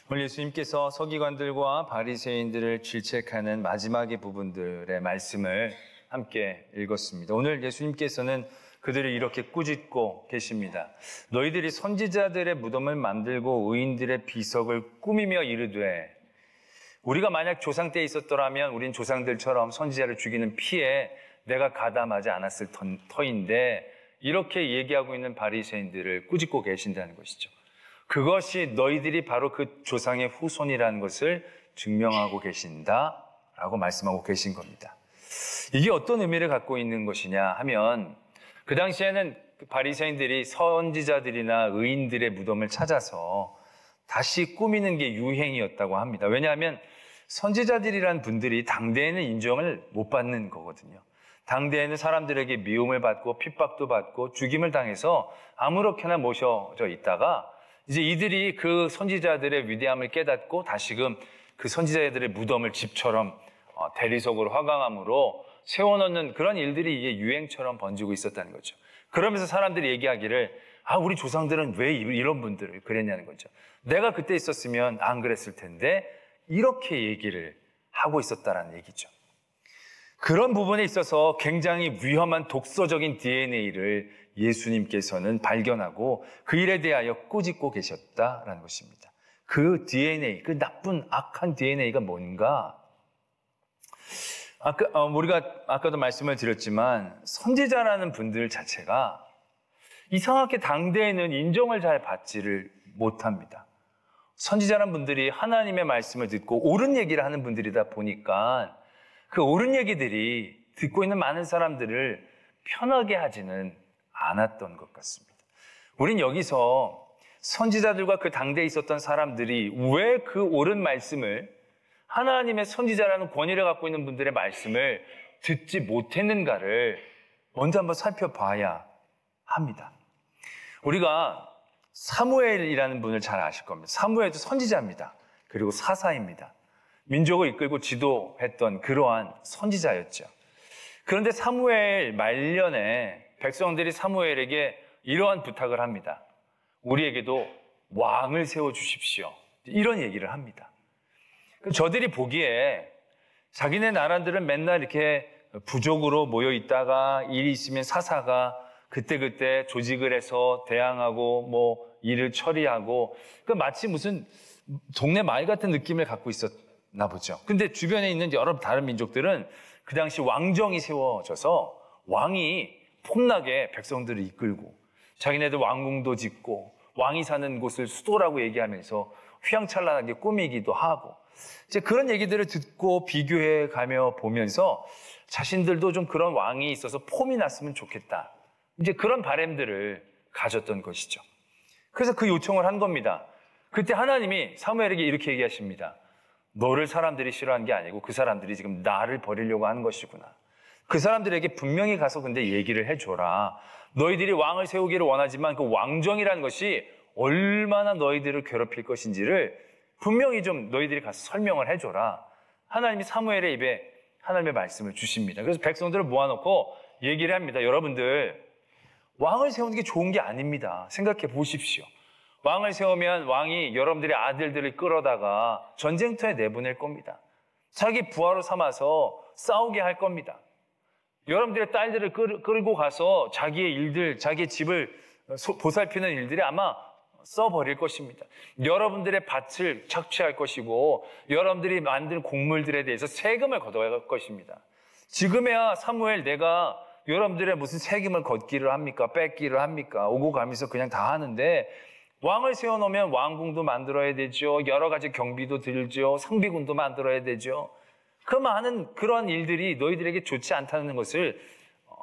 오늘 예수님께서 서기관들과 바리새인들을 질책하는 마지막의 부분들의 말씀을 함께 읽었습니다. 오늘 예수님께서는 그들을 이렇게 꾸짖고 계십니다. 너희들이 선지자들의 무덤을 만들고 의인들의 비석을 꾸미며 이르되, 우리가 만약 조상 때 있었더라면 우린 조상들처럼 선지자를 죽이는 피에 내가 가담하지 않았을 터인데, 이렇게 얘기하고 있는 바리새인들을 꾸짖고 계신다는 것이죠. 그것이 너희들이 바로 그 조상의 후손이라는 것을 증명하고 계신다라고 말씀하고 계신 겁니다. 이게 어떤 의미를 갖고 있는 것이냐 하면, 그 당시에는 바리새인들이 선지자들이나 의인들의 무덤을 찾아서 다시 꾸미는 게 유행이었다고 합니다. 왜냐하면 선지자들이란 분들이 당대에는 인정을 못 받는 거거든요. 당대에는 사람들에게 미움을 받고 핍박도 받고 죽임을 당해서 아무렇게나 모셔져 있다가, 이제 이들이 그 선지자들의 위대함을 깨닫고 다시금 그 선지자들의 무덤을 집처럼 대리석으로 화강암으로 세워놓는 그런 일들이 이게 유행처럼 번지고 있었다는 거죠. 그러면서 사람들이 얘기하기를, 우리 조상들은 왜 이런 분들을 그랬냐는 거죠. 내가 그때 있었으면 안 그랬을 텐데, 이렇게 얘기를 하고 있었다라는 얘기죠. 그런 부분에 있어서 굉장히 위험한 독서적인 DNA를 예수님께서는 발견하고 그 일에 대하여 꾸짖고 계셨다라는 것입니다. 그 DNA, 그 나쁜 악한 DNA가 뭔가? 우리가 아까도 말씀을 드렸지만 선지자라는 분들 자체가 이상하게 당대에는 인정을 잘 받지를 못합니다. 선지자라는 분들이 하나님의 말씀을 듣고 옳은 얘기를 하는 분들이다 보니까 그 옳은 얘기들이 듣고 있는 많은 사람들을 편하게 하지는 않았던 것 같습니다. 우린 여기서 선지자들과 그 당대에 있었던 사람들이 왜 그 옳은 말씀을, 하나님의 선지자라는 권위를 갖고 있는 분들의 말씀을 듣지 못했는가를 먼저 한번 살펴봐야 합니다. 우리가 사무엘이라는 분을 잘 아실 겁니다. 사무엘도 선지자입니다. 그리고 사사입니다. 민족을 이끌고 지도했던 그러한 선지자였죠. 그런데 사무엘 말년에 백성들이 사무엘에게 이러한 부탁을 합니다. 우리에게도 왕을 세워주십시오. 이런 얘기를 합니다. 저들이 보기에 자기네 나라들은 맨날 이렇게 부족으로 모여 있다가 일이 있으면 사사가 그때그때 조직을 해서 대항하고 일을 처리하고, 마치 무슨 동네 마을 같은 느낌을 갖고 있었나 보죠. 근데 주변에 있는 여러 다른 민족들은 그 당시 왕정이 세워져서 왕이 폼나게 백성들을 이끌고 자기네들 왕궁도 짓고 왕이 사는 곳을 수도라고 얘기하면서 휘황찬란하게 꾸미기도 하고, 이제 그런 얘기들을 듣고 비교해 가며 보면서 자신들도 좀 그런 왕이 있어서 폼이 났으면 좋겠다, 이제 그런 바람들을 가졌던 것이죠. 그래서 그 요청을 한 겁니다. 그때 하나님이 사무엘에게 이렇게 얘기하십니다. 너를 사람들이 싫어하는 게 아니고 그 사람들이 지금 나를 버리려고 하는 것이구나. 그 사람들에게 분명히 가서 근데 얘기를 해줘라. 너희들이 왕을 세우기를 원하지만 그 왕정이라는 것이 얼마나 너희들을 괴롭힐 것인지를 분명히 좀 너희들이 가서 설명을 해줘라. 하나님이 사무엘의 입에 하나님의 말씀을 주십니다. 그래서 백성들을 모아놓고 얘기를 합니다. 여러분들, 왕을 세우는 게 좋은 게 아닙니다. 생각해 보십시오. 왕을 세우면 왕이 여러분들의 아들들을 끌어다가 전쟁터에 내보낼 겁니다. 자기 부하로 삼아서 싸우게 할 겁니다. 여러분들의 딸들을 끌고 가서 자기의 일들, 자기의 집을 보살피는 일들이 아마 써버릴 것입니다. 여러분들의 밭을 착취할 것이고 여러분들이 만든 곡물들에 대해서 세금을 걷어갈 것입니다. 지금에야 사무엘, 내가 여러분들의 무슨 세금을 걷기를 합니까? 뺏기를 합니까? 오고 가면서 그냥 다 하는데, 왕을 세워놓으면 왕궁도 만들어야 되죠. 여러 가지 경비도 들죠. 상비군도 만들어야 되죠. 그 많은 그런 일들이 너희들에게 좋지 않다는 것을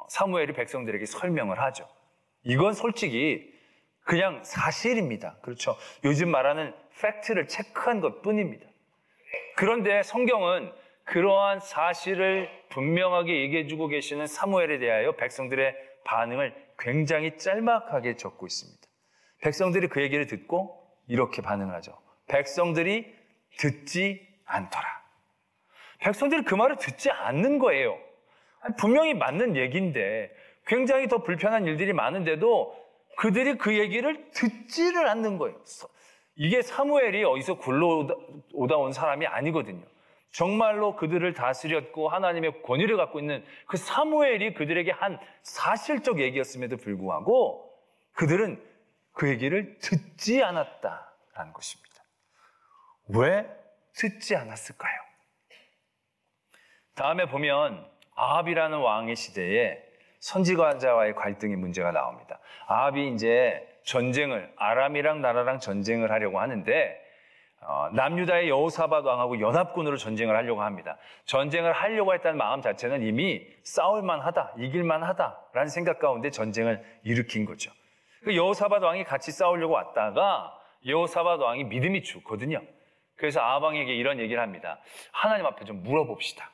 사무엘이 백성들에게 설명을 하죠. 이건 솔직히 그냥 사실입니다. 그렇죠. 요즘 말하는 팩트를 체크한 것뿐입니다. 그런데 성경은 그러한 사실을 분명하게 얘기해주고 계시는 사무엘에 대하여 백성들의 반응을 굉장히 짤막하게 적고 있습니다. 백성들이 그 얘기를 듣고 이렇게 반응을 하죠. 백성들이 듣지 않더라. 백성들이 그 말을 듣지 않는 거예요. 분명히 맞는 얘기인데 굉장히 더 불편한 일들이 많은데도 그들이 그 얘기를 듣지를 않는 거예요. 이게 사무엘이 어디서 굴러오다 온 사람이 아니거든요. 정말로 그들을 다스렸고 하나님의 권위를 갖고 있는 그 사무엘이 그들에게 한 사실적 얘기였음에도 불구하고 그들은 그 얘기를 듣지 않았다라는 것입니다. 왜 듣지 않았을까요? 다음에 보면 아합이라는 왕의 시대에 선지자와의 갈등의 문제가 나옵니다. 아합이 이제 아람이랑 나라랑 전쟁을 하려고 하는데 남유다의 여호사밧 왕하고 연합군으로 전쟁을 하려고 합니다. 전쟁을 하려고 했다는 마음 자체는 이미 싸울만 하다, 이길만 하다라는 생각 가운데 전쟁을 일으킨 거죠. 그 여호사밧 왕이 같이 싸우려고 왔다가 여호사밧 왕이 믿음이 죽거든요. 그래서 아합 왕에게 이런 얘기를 합니다. 하나님 앞에 좀 물어봅시다.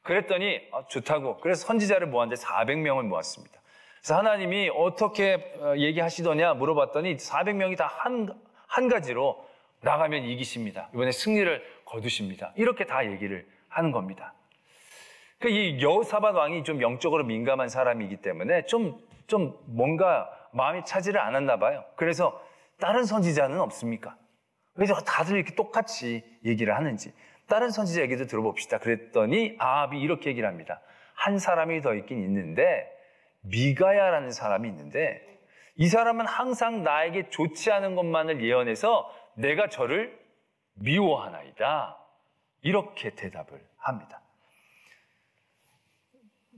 그랬더니 좋다고. 그래서 선지자를 모았는데 400명을 모았습니다. 그래서 하나님이 어떻게 얘기하시더냐 물어봤더니 400명이 다 한 가지로 나가면 이기십니다. 이번에 승리를 거두십니다. 이렇게 다 얘기를 하는 겁니다. 이 여호사밧 왕이 좀 영적으로 민감한 사람이기 때문에 좀 뭔가 마음이 차지를 않았나 봐요. 그래서 다른 선지자는 없습니까? 그래서 다들 이렇게 똑같이 얘기를 하는지 다른 선지자 얘기도 들어봅시다. 그랬더니 아합이 이렇게 얘기를 합니다. 한 사람이 더 있긴 있는데 미가야라는 사람이 있는데 이 사람은 항상 나에게 좋지 않은 것만을 예언해서 내가 저를 미워하나이다. 이렇게 대답을 합니다.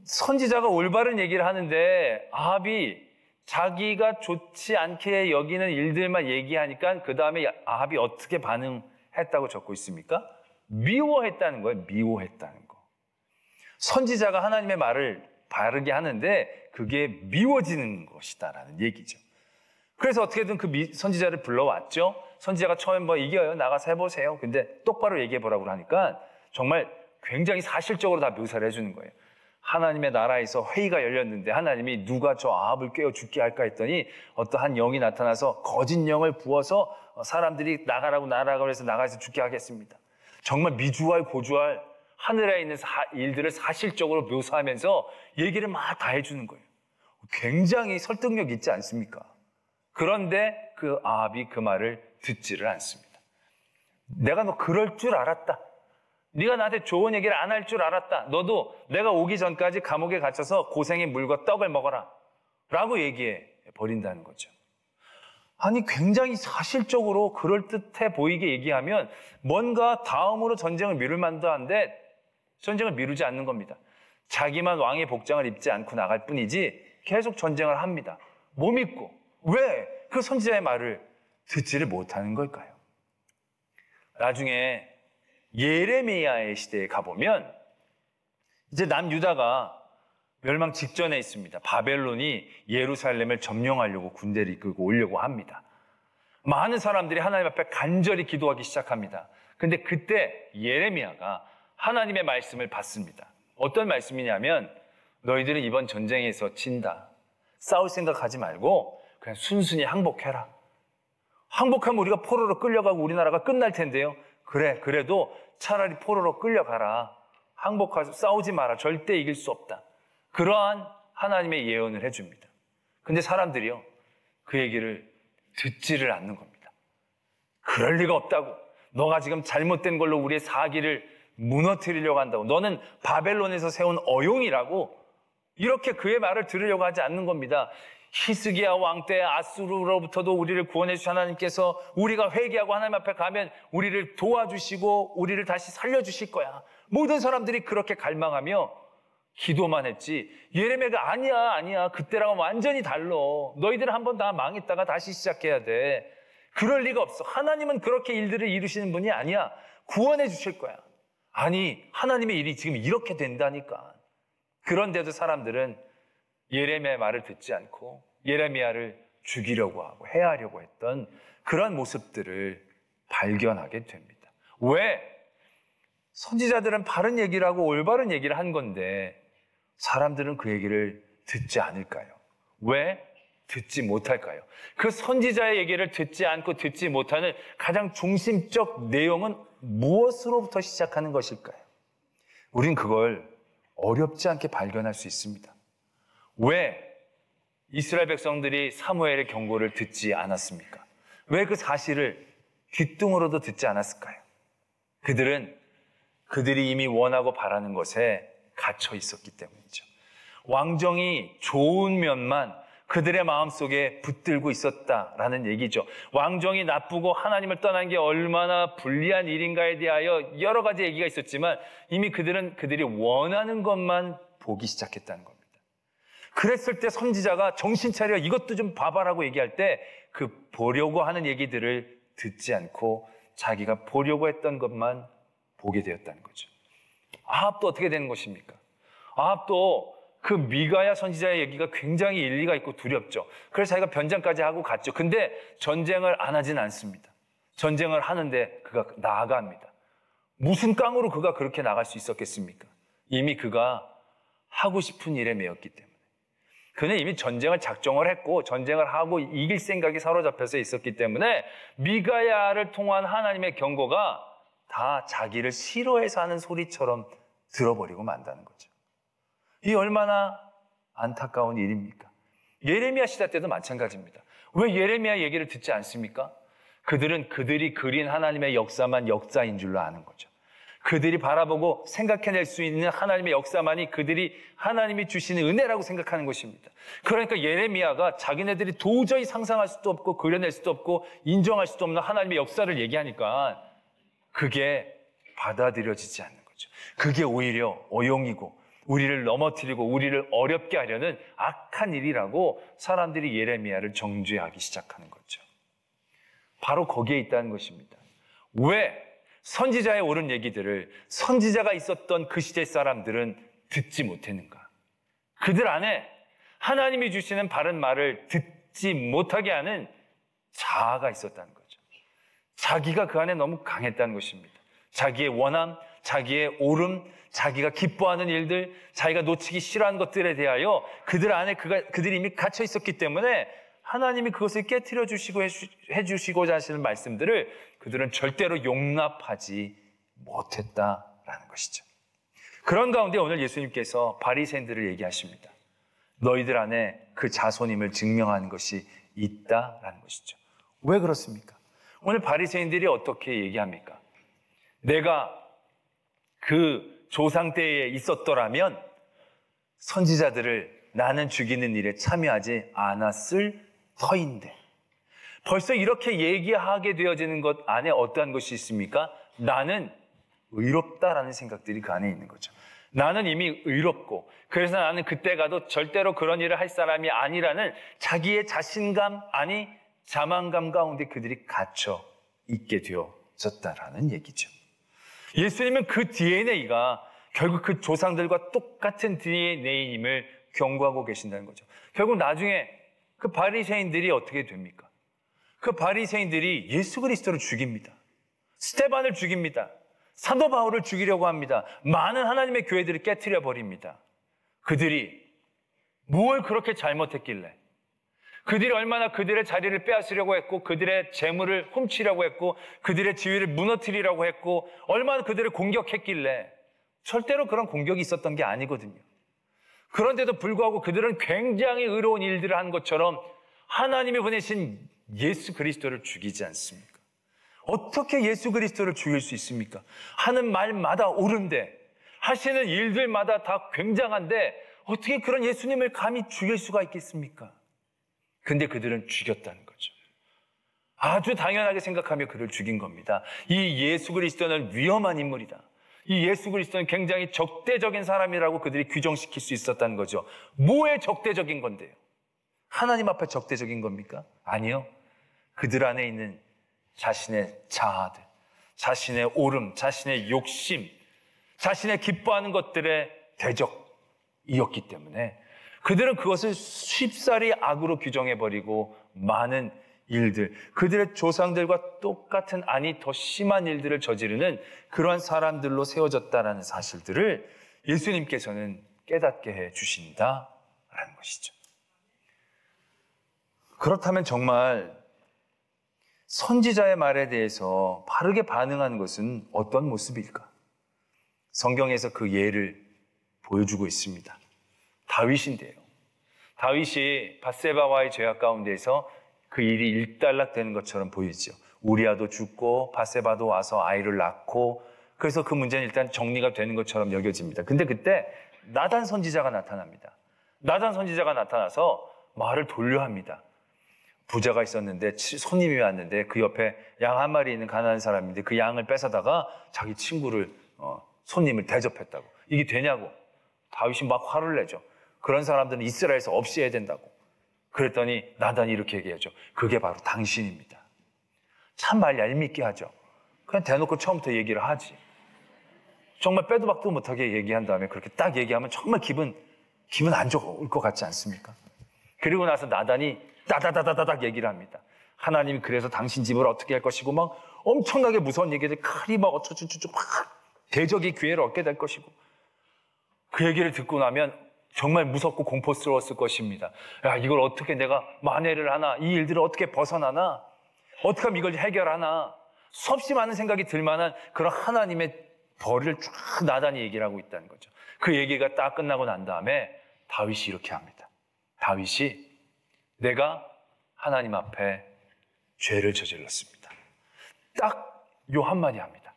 선지자가 올바른 얘기를 하는데 아합이 자기가 좋지 않게 여기는 일들만 얘기하니까 그 다음에 아합이 어떻게 반응했다고 적고 있습니까? 미워했다는 거예요. 미워했다는 거. 선지자가 하나님의 말을 바르게 하는데 그게 미워지는 것이다라는 얘기죠. 그래서 어떻게든 그 선지자를 불러왔죠. 선지자가 처음에 뭐 이겨요. 나가서 해보세요. 근데 똑바로 얘기해보라고 하니까 정말 굉장히 사실적으로 다 묘사를 해주는 거예요. 하나님의 나라에서 회의가 열렸는데 하나님이 누가 저 아합을 깨워 죽게 할까 했더니 어떠한 영이 나타나서 거짓 영을 부어서 사람들이 나가라고 해서 나가서 죽게 하겠습니다. 정말 미주알 고주알 하늘에 있는 일들을 사실적으로 묘사하면서 얘기를 막 다 해주는 거예요. 굉장히 설득력 있지 않습니까? 그런데 그 아합이 그 말을 듣지를 않습니다. 내가 너 그럴 줄 알았다. 네가 나한테 좋은 얘기를 안 할 줄 알았다. 너도 내가 오기 전까지 감옥에 갇혀서 고생의 물과 떡을 먹어라. 라고 얘기해 버린다는 거죠. 아니 굉장히 사실적으로 그럴듯해 보이게 얘기하면 뭔가 다음으로 전쟁을 미룰 만도 한데 전쟁을 미루지 않는 겁니다. 자기만 왕의 복장을 입지 않고 나갈 뿐이지 계속 전쟁을 합니다. 못 믿고. 왜 그 선지자의 말을 듣지를 못하는 걸까요? 나중에 예레미야의 시대에 가보면 이제 남유다가 멸망 직전에 있습니다. 바벨론이 예루살렘을 점령하려고 군대를 이끌고 오려고 합니다. 많은 사람들이 하나님 앞에 간절히 기도하기 시작합니다. 근데 그때 예레미야가 하나님의 말씀을 받습니다. 어떤 말씀이냐면 너희들은 이번 전쟁에서 진다. 싸울 생각하지 말고 그냥 순순히 항복해라. 항복하면 우리가 포로로 끌려가고 우리나라가 끝날 텐데요. 그래도 차라리 포로로 끌려가라. 항복하지 싸우지 마라. 절대 이길 수 없다. 그러한 하나님의 예언을 해줍니다. 근데 사람들이요, 그 얘기를 듣지를 않는 겁니다. 그럴 리가 없다고. 너가 지금 잘못된 걸로 우리의 사기를 무너뜨리려고 한다고. 너는 바벨론에서 세운 어용이라고. 이렇게 그의 말을 들으려고 하지 않는 겁니다. 히스기야 왕 때 아수르로부터도 우리를 구원해 주신 하나님께서 우리가 회개하고 하나님 앞에 가면 우리를 도와주시고 우리를 다시 살려주실 거야. 모든 사람들이 그렇게 갈망하며 기도만 했지 예레미야가 아니야 그때랑은 완전히 달라. 너희들은 한번 다 망했다가 다시 시작해야 돼. 그럴 리가 없어. 하나님은 그렇게 일들을 이루시는 분이 아니야. 구원해 주실 거야. 아니 하나님의 일이 지금 이렇게 된다니까. 그런데도 사람들은 예레미야의 말을 듣지 않고 예레미야를 죽이려고 하고 해하려고 했던 그런 모습들을 발견하게 됩니다. 왜? 선지자들은 바른 얘기를 하고 올바른 얘기를 한 건데 사람들은 그 얘기를 듣지 않을까요? 왜 듣지 못할까요? 그 선지자의 얘기를 듣지 않고 듣지 못하는 가장 중심적 내용은 무엇으로부터 시작하는 것일까요? 우린 그걸 어렵지 않게 발견할 수 있습니다. 왜 이스라엘 백성들이 사무엘의 경고를 듣지 않았습니까? 왜 그 사실을 귓등으로도 듣지 않았을까요? 그들이 이미 원하고 바라는 것에 갇혀 있었기 때문이죠. 왕정이 좋은 면만 그들의 마음속에 붙들고 있었다라는 얘기죠. 왕정이 나쁘고 하나님을 떠난 게 얼마나 불리한 일인가에 대하여 여러 가지 얘기가 있었지만 이미 그들이 원하는 것만 보기 시작했다는 겁니다. 그랬을 때 선지자가 정신 차려 이것도 좀 봐봐라고 얘기할 때 그 보려고 하는 얘기들을 듣지 않고 자기가 보려고 했던 것만 보게 되었다는 거죠. 아합도 어떻게 되는 것입니까? 아합도 그 미가야 선지자의 얘기가 굉장히 일리가 있고 두렵죠. 그래서 자기가 변장까지 하고 갔죠. 근데 전쟁을 안 하진 않습니다. 전쟁을 하는데 그가 나아갑니다. 무슨 깡으로 그가 그렇게 나갈 수 있었겠습니까? 이미 그가 하고 싶은 일에 매였기 때문에. 그는 이미 전쟁을 작정을 했고 전쟁을 하고 이길 생각이 사로잡혀서 있었기 때문에 미가야를 통한 하나님의 경고가 다 자기를 싫어해서 하는 소리처럼 들어버리고 만다는 거죠. 이 얼마나 안타까운 일입니까? 예레미야 시대 때도 마찬가지입니다. 왜 예레미야 얘기를 듣지 않습니까? 그들이 그린 하나님의 역사만 역사인 줄로 아는 거죠. 그들이 바라보고 생각해낼 수 있는 하나님의 역사만이 그들이 하나님이 주시는 은혜라고 생각하는 것입니다. 그러니까 예레미야가 자기네들이 도저히 상상할 수도 없고 그려낼 수도 없고 인정할 수도 없는 하나님의 역사를 얘기하니까 그게 받아들여지지 않는 거죠. 그게 오히려 어용이고 우리를 넘어뜨리고 우리를 어렵게 하려는 악한 일이라고 사람들이 예레미야를 정죄하기 시작하는 거죠. 바로 거기에 있다는 것입니다. 왜 선지자의 옳은 얘기들을 선지자가 있었던 그 시대 사람들은 듣지 못했는가? 그들 안에 하나님이 주시는 바른 말을 듣지 못하게 하는 자아가 있었다는 거죠. 자기가 그 안에 너무 강했다는 것입니다. 자기의 원함, 자기의 옳음, 자기가 기뻐하는 일들, 자기가 놓치기 싫어하는 것들에 대하여 그들 안에 그들이 이미 갇혀 있었기 때문에 하나님이 그것을 깨트려 주시고 해주시고자 하시는 말씀들을 그들은 절대로 용납하지 못했다라는 것이죠. 그런 가운데 오늘 예수님께서 바리새인들을 얘기하십니다. 너희들 안에 그 자손임을 증명하는 것이 있다라는 것이죠. 왜 그렇습니까? 오늘 바리새인들이 어떻게 얘기합니까? 내가 그 조상 때에 있었더라면 선지자들을 나는 죽이는 일에 참여하지 않았을 터인데 벌써 이렇게 얘기하게 되어지는 것 안에 어떠한 것이 있습니까? 나는 의롭다라는 생각들이 그 안에 있는 거죠. 나는 이미 의롭고 그래서 나는 그때 가도 절대로 그런 일을 할 사람이 아니라는 자기의 자신감 아니 자만감 가운데 그들이 갇혀 있게 되어졌다라는 얘기죠. 예수님은 그 DNA가 결국 그 조상들과 똑같은 DNA임을 경고하고 계신다는 거죠. 결국 나중에 그 바리새인들이 어떻게 됩니까? 그 바리새인들이 예수 그리스도를 죽입니다. 스데반을 죽입니다. 사도 바울을 죽이려고 합니다. 많은 하나님의 교회들을 깨트려 버립니다. 그들이 뭘 그렇게 잘못했길래 그들이 얼마나 그들의 자리를 빼앗으려고 했고 그들의 재물을 훔치려고 했고 그들의 지위를 무너뜨리려고 했고 얼마나 그들을 공격했길래 절대로 그런 공격이 있었던 게 아니거든요. 그런데도 불구하고 그들은 굉장히 의로운 일들을 한 것처럼 하나님이 보내신 예수 그리스도를 죽이지 않습니까? 어떻게 예수 그리스도를 죽일 수 있습니까? 하는 말마다 옳은데 하시는 일들마다 다 굉장한데 어떻게 그런 예수님을 감히 죽일 수가 있겠습니까? 근데 그들은 죽였다는 거죠. 아주 당연하게 생각하며 그를 죽인 겁니다. 이 예수 그리스도는 위험한 인물이다. 이 예수 그리스도는 굉장히 적대적인 사람이라고 그들이 규정시킬 수 있었다는 거죠. 뭐에 적대적인 건데요? 하나님 앞에 적대적인 겁니까? 아니요. 그들 안에 있는 자신의 자아들, 자신의 오름, 자신의 욕심, 자신의 기뻐하는 것들의 대적이었기 때문에 그들은 그것을 쉽사리 악으로 규정해버리고 많은 일들, 그들의 조상들과 똑같은 아니 더 심한 일들을 저지르는 그러한 사람들로 세워졌다라는 사실들을 예수님께서는 깨닫게 해 주신다라는 것이죠. 그렇다면 정말 선지자의 말에 대해서 바르게 반응하는 것은 어떤 모습일까? 성경에서 그 예를 보여주고 있습니다. 다윗인데요. 다윗이 밧세바와의 죄악 가운데에서 그 일이 일단락되는 것처럼 보이죠. 우리아도 죽고 바세바도 와서 아이를 낳고, 그래서 그 문제는 일단 정리가 되는 것처럼 여겨집니다. 근데 그때 나단 선지자가 나타납니다. 나단 선지자가 나타나서 말을 돌려 합니다. 부자가 있었는데 손님이 왔는데 그 옆에 양 한 마리 있는 가난한 사람인데 그 양을 뺏어다가 자기 친구를 손님을 대접했다고. 이게 되냐고. 다윗이 막 화를 내죠. 그런 사람들은 이스라엘에서 없애야 된다고. 그랬더니 나단이 이렇게 얘기하죠. 그게 바로 당신입니다. 참 말 얄밉게 하죠. 그냥 대놓고 처음부터 얘기를 하지. 정말 빼도 박도 못하게 얘기한 다음에 그렇게 딱 얘기하면 정말 기분 안 좋을 것 같지 않습니까? 그리고 나서 나단이 따다다다닥 얘기를 합니다. 하나님이 그래서 당신 집을 어떻게 할 것이고 막 엄청나게 무서운 얘기들 칼이 막 어쩌고저쩌고 막 대적의 기회를 얻게 될 것이고, 그 얘기를 듣고 나면 정말 무섭고 공포스러웠을 것입니다. 야, 이걸 어떻게 내가 만회를 하나, 이 일들을 어떻게 벗어나나, 어떻게 하면 이걸 해결하나, 수없이 많은 생각이 들 만한 그런 하나님의 벌을 쫙 나단이 얘기를 하고 있다는 거죠. 그 얘기가 딱 끝나고 난 다음에 다윗이 이렇게 합니다. 다윗이 내가 하나님 앞에 죄를 저질렀습니다. 딱 요 한마디 합니다.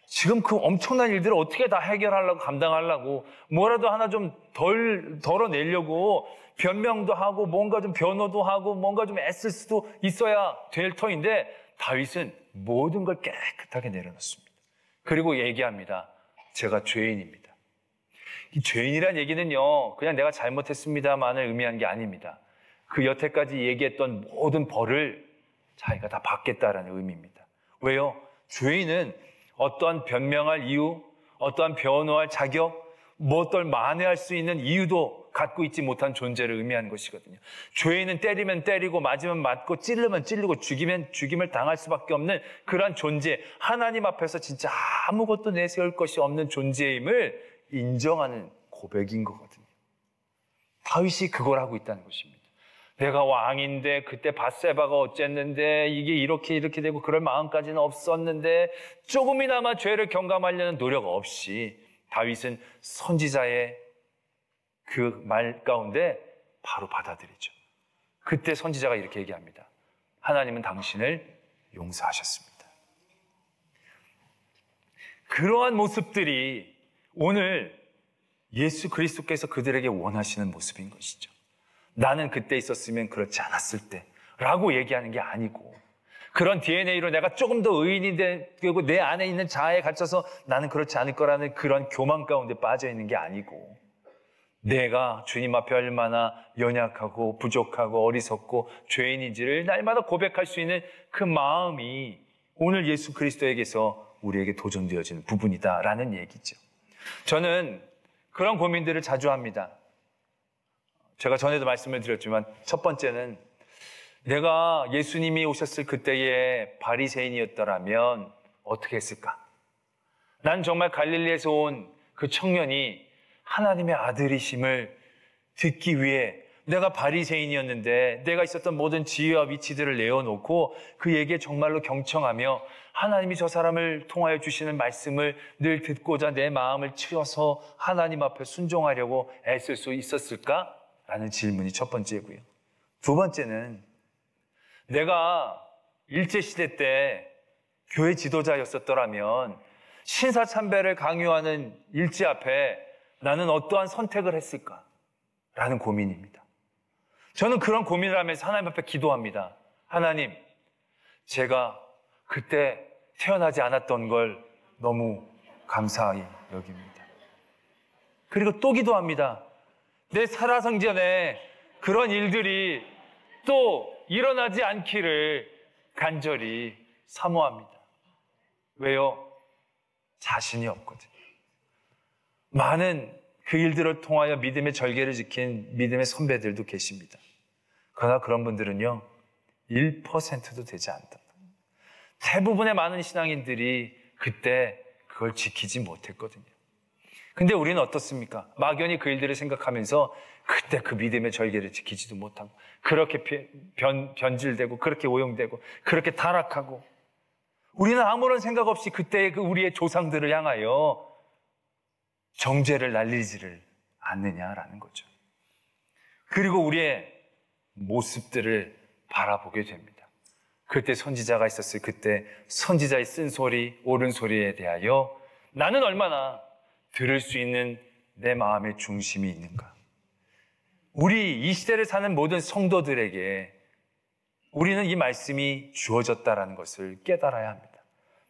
지금 그 엄청난 일들을 어떻게 다 해결하려고, 감당하려고, 뭐라도 하나 좀 덜어내려고 변명도 하고 뭔가 좀 변호도 하고 뭔가 좀 애쓸 수도 있어야 될 터인데, 다윗은 모든 걸 깨끗하게 내려놓습니다. 그리고 얘기합니다. 제가 죄인입니다. 이 죄인이란 얘기는요, 그냥 내가 잘못했습니다만을 의미한 게 아닙니다. 그 여태까지 얘기했던 모든 벌을 자기가 다 받겠다라는 의미입니다. 왜요? 죄인은 어떠한 변명할 이유, 어떠한 변호할 자격, 무엇을 만회할 수 있는 이유도 갖고 있지 못한 존재를 의미하는 것이거든요. 죄인은 때리면 때리고 맞으면 맞고 찌르면 찔르고 죽이면 죽임을 당할 수밖에 없는 그러한 존재, 하나님 앞에서 진짜 아무것도 내세울 것이 없는 존재임을 인정하는 고백인 거거든요. 다윗이 그걸 하고 있다는 것입니다. 내가 왕인데 그때 밧세바가 어쨌는데 이게 이렇게 되고 그럴 마음까지는 없었는데, 조금이나마 죄를 경감하려는 노력 없이 다윗은 선지자의 그 말 가운데 바로 받아들이죠. 그때 선지자가 이렇게 얘기합니다. 하나님은 당신을 용서하셨습니다. 그러한 모습들이 오늘 예수 그리스도께서 그들에게 원하시는 모습인 것이죠. 나는 그때 있었으면 그렇지 않았을 때 라고 얘기하는 게 아니고, 그런 DNA로 내가 조금 더 의인이 되고 내 안에 있는 자아에 갇혀서 나는 그렇지 않을 거라는 그런 교만 가운데 빠져 있는 게 아니고, 내가 주님 앞에 얼마나 연약하고 부족하고 어리석고 죄인인지를 날마다 고백할 수 있는 그 마음이 오늘 예수 그리스도에게서 우리에게 도전되어지는 부분이다라는 얘기죠. 저는 그런 고민들을 자주 합니다. 제가 전에도 말씀을 드렸지만 첫 번째는 내가 예수님이 오셨을 그때의 바리새인이었더라면 어떻게 했을까? 난 정말 갈릴리에서 온 그 청년이 하나님의 아들이심을 듣기 위해 내가 바리새인이었는데 내가 있었던 모든 지위와 위치들을 내어놓고 그에게 정말로 경청하며 하나님이 저 사람을 통하여 주시는 말씀을 늘 듣고자 내 마음을 치워서 하나님 앞에 순종하려고 애쓸 수 있었을까? 라는 질문이 첫 번째고요. 두 번째는 내가 일제시대 때 교회 지도자였었더라면 신사참배를 강요하는 일제 앞에 나는 어떠한 선택을 했을까? 라는 고민입니다. 저는 그런 고민을 하면서 하나님 앞에 기도합니다. 하나님, 제가 그때 태어나지 않았던 걸 너무 감사히 여깁니다. 그리고 또 기도합니다. 내 살아생전에 그런 일들이 또 일어나지 않기를 간절히 사모합니다. 왜요? 자신이 없거든요. 많은 그 일들을 통하여 믿음의 절개를 지킨 믿음의 선배들도 계십니다. 그러나 그런 분들은요, 1%도 되지 않다. 대부분의 많은 신앙인들이 그때 그걸 지키지 못했거든요. 근데 우리는 어떻습니까? 막연히 그 일들을 생각하면서 그때 그 믿음의 절개를 지키지도 못하고 그렇게 변질되고 그렇게 오용되고 그렇게 타락하고, 우리는 아무런 생각 없이 그때의 그 우리의 조상들을 향하여 정죄를 날리지를 않느냐라는 거죠. 그리고 우리의 모습들을 바라보게 됩니다. 그때 선지자가 있었어요. 그때 선지자의 쓴소리, 옳은 소리에 대하여 나는 얼마나 들을 수 있는 내 마음의 중심이 있는가. 우리 이 시대를 사는 모든 성도들에게 우리는 이 말씀이 주어졌다라는 것을 깨달아야 합니다.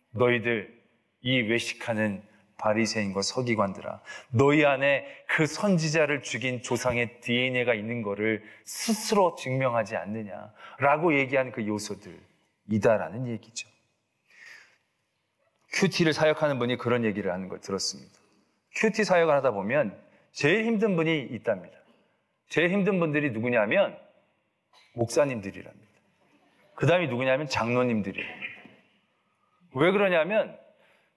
너희들 이 외식하는 바리새인과 서기관들아, 너희 안에 그 선지자를 죽인 조상의 DNA가 있는 거를 스스로 증명하지 않느냐라고 얘기한 그 요소들이다라는 얘기죠. 큐티를 사역하는 분이 그런 얘기를 하는 걸 들었습니다. 큐티 사역을 하다 보면 제일 힘든 분이 있답니다. 제일 힘든 분들이 누구냐면 목사님들이랍니다. 그 다음이 누구냐면 장로님들이랍니다. 왜 그러냐면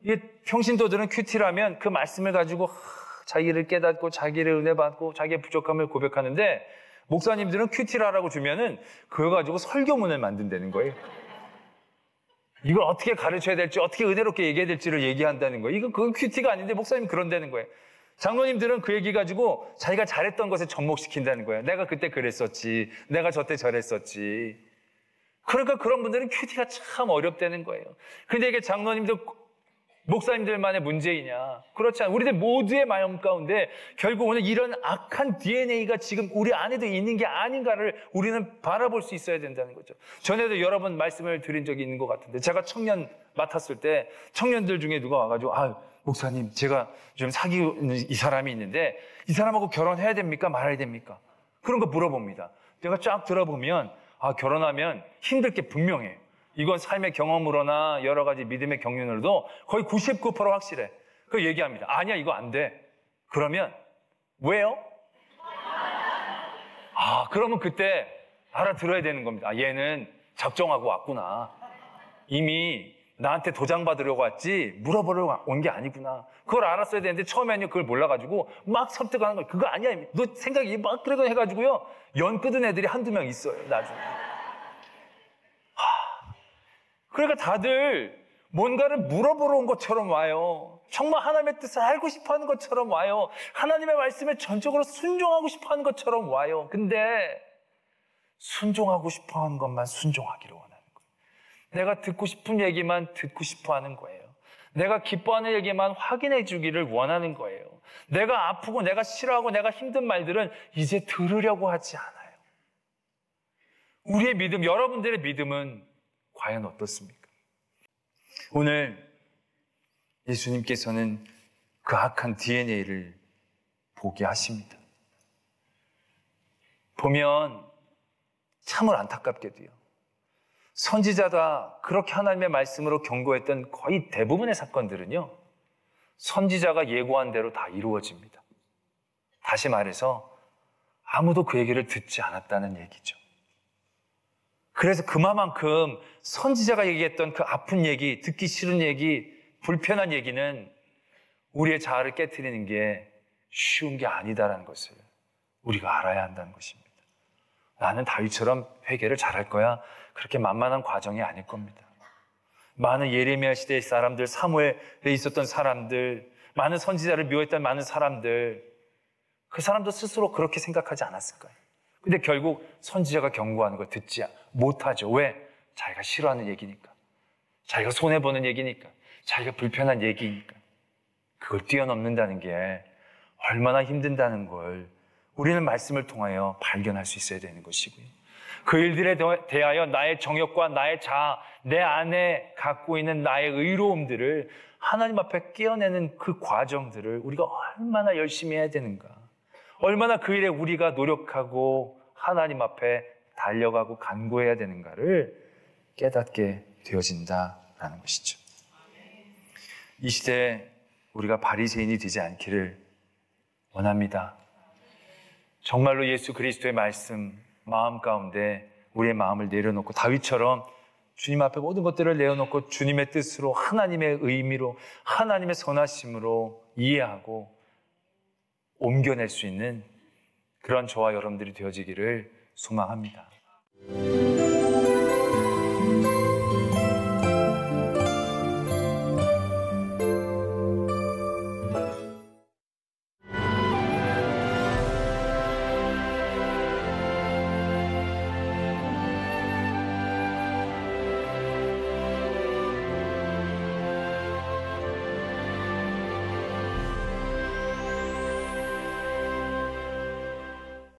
이게 평신도들은 큐티라면 그 말씀을 가지고 자기를 깨닫고 자기를 은혜 받고 자기의 부족함을 고백하는데, 목사님들은 큐티라라고 주면은 그거 가지고 설교문을 만든다는 거예요. 이걸 어떻게 가르쳐야 될지, 어떻게 은혜롭게 얘기해야 될지를 얘기한다는 거예요. 그건 큐티가 아닌데 목사님 그런다는 거예요. 장로님들은 그 얘기 가지고 자기가 잘했던 것에 접목시킨다는 거예요. 내가 그때 그랬었지, 내가 저때 저랬었지. 그러니까 그런 분들은 큐티가 참 어렵다는 거예요. 근데 이게 장로님들, 목사님들만의 문제이냐? 그렇지 않아요. 우리들 모두의 마음 가운데 결국 오늘 이런 악한 DNA가 지금 우리 안에도 있는 게 아닌가를 우리는 바라볼 수 있어야 된다는 거죠. 전에도 여러 번 말씀을 드린 적이 있는 것 같은데, 제가 청년 맡았을 때 청년들 중에 누가 와가지고 목사님, 제가 좀 사귀고 있는 이 사람이 있는데 이 사람하고 결혼해야 됩니까? 말아야 됩니까? 그런 거 물어봅니다. 내가 쫙 들어보면 결혼하면 힘들 게 분명해요. 이건 삶의 경험으로나 여러 가지 믿음의 경륜으로도 거의 99% 확실해. 그 얘기합니다. 아니야, 이거 안 돼. 그러면 왜요? 그러면 그때 알아들어야 되는 겁니다. 얘는 작정하고 왔구나. 이미 나한테 도장 받으려고 왔지 물어보려고 온 게 아니구나. 그걸 알았어야 되는데 처음에는 그걸 몰라가지고 막 설득하는 거예요. 그거 아니야. 너 생각이 막 그래 해가지고요. 연 끊은 애들이 한두 명 있어요, 나중에. 그러니까 다들 뭔가를 물어보러 온 것처럼 와요. 정말 하나님의 뜻을 알고 싶어하는 것처럼 와요. 하나님의 말씀에 전적으로 순종하고 싶어하는 것처럼 와요. 근데 순종하고 싶어하는 것만 순종하기를 원하는 거예요. 내가 듣고 싶은 얘기만 듣고 싶어하는 거예요. 내가 기뻐하는 얘기만 확인해 주기를 원하는 거예요. 내가 아프고 내가 싫어하고 내가 힘든 말들은 이제 들으려고 하지 않아요. 우리의 믿음, 여러분들의 믿음은 과연 어떻습니까? 오늘 예수님께서는 그 악한 DNA를 보게 하십니다. 보면 참으로 안타깝게도요, 선지자가 그렇게 하나님의 말씀으로 경고했던 거의 대부분의 사건들은요, 선지자가 예고한 대로 다 이루어집니다. 다시 말해서 아무도 그 얘기를 듣지 않았다는 얘기죠. 그래서 그만큼 선지자가 얘기했던 그 아픈 얘기, 듣기 싫은 얘기, 불편한 얘기는 우리의 자아를 깨트리는 게 쉬운 게 아니다라는 것을 우리가 알아야 한다는 것입니다. 나는 다윗처럼 회개를 잘할 거야. 그렇게 만만한 과정이 아닐 겁니다. 많은 예레미야 시대의 사람들, 사무엘에 있었던 사람들, 많은 선지자를 미워했던 많은 사람들, 그 사람도 스스로 그렇게 생각하지 않았을 거예요. 근데 결국 선지자가 경고하는 걸 듣지 못하죠. 왜? 자기가 싫어하는 얘기니까. 자기가 손해보는 얘기니까. 자기가 불편한 얘기니까. 그걸 뛰어넘는다는 게 얼마나 힘든다는 걸 우리는 말씀을 통하여 발견할 수 있어야 되는 것이고요. 그 일들에 대하여 나의 정욕과 나의 자아, 내 안에 갖고 있는 나의 의로움들을 하나님 앞에 끼워내는 그 과정들을 우리가 얼마나 열심히 해야 되는가. 얼마나 그 일에 우리가 노력하고 하나님 앞에 달려가고 간구해야 되는가를 깨닫게 되어진다라는 것이죠. 이 시대에 우리가 바리새인이 되지 않기를 원합니다. 정말로 예수 그리스도의 말씀 마음 가운데 우리의 마음을 내려놓고 다윗처럼 주님 앞에 모든 것들을 내어놓고 주님의 뜻으로, 하나님의 의미로, 하나님의 선하심으로 이해하고 옮겨낼 수 있는 그런 저와 여러분들이 되어지기를 소망합니다.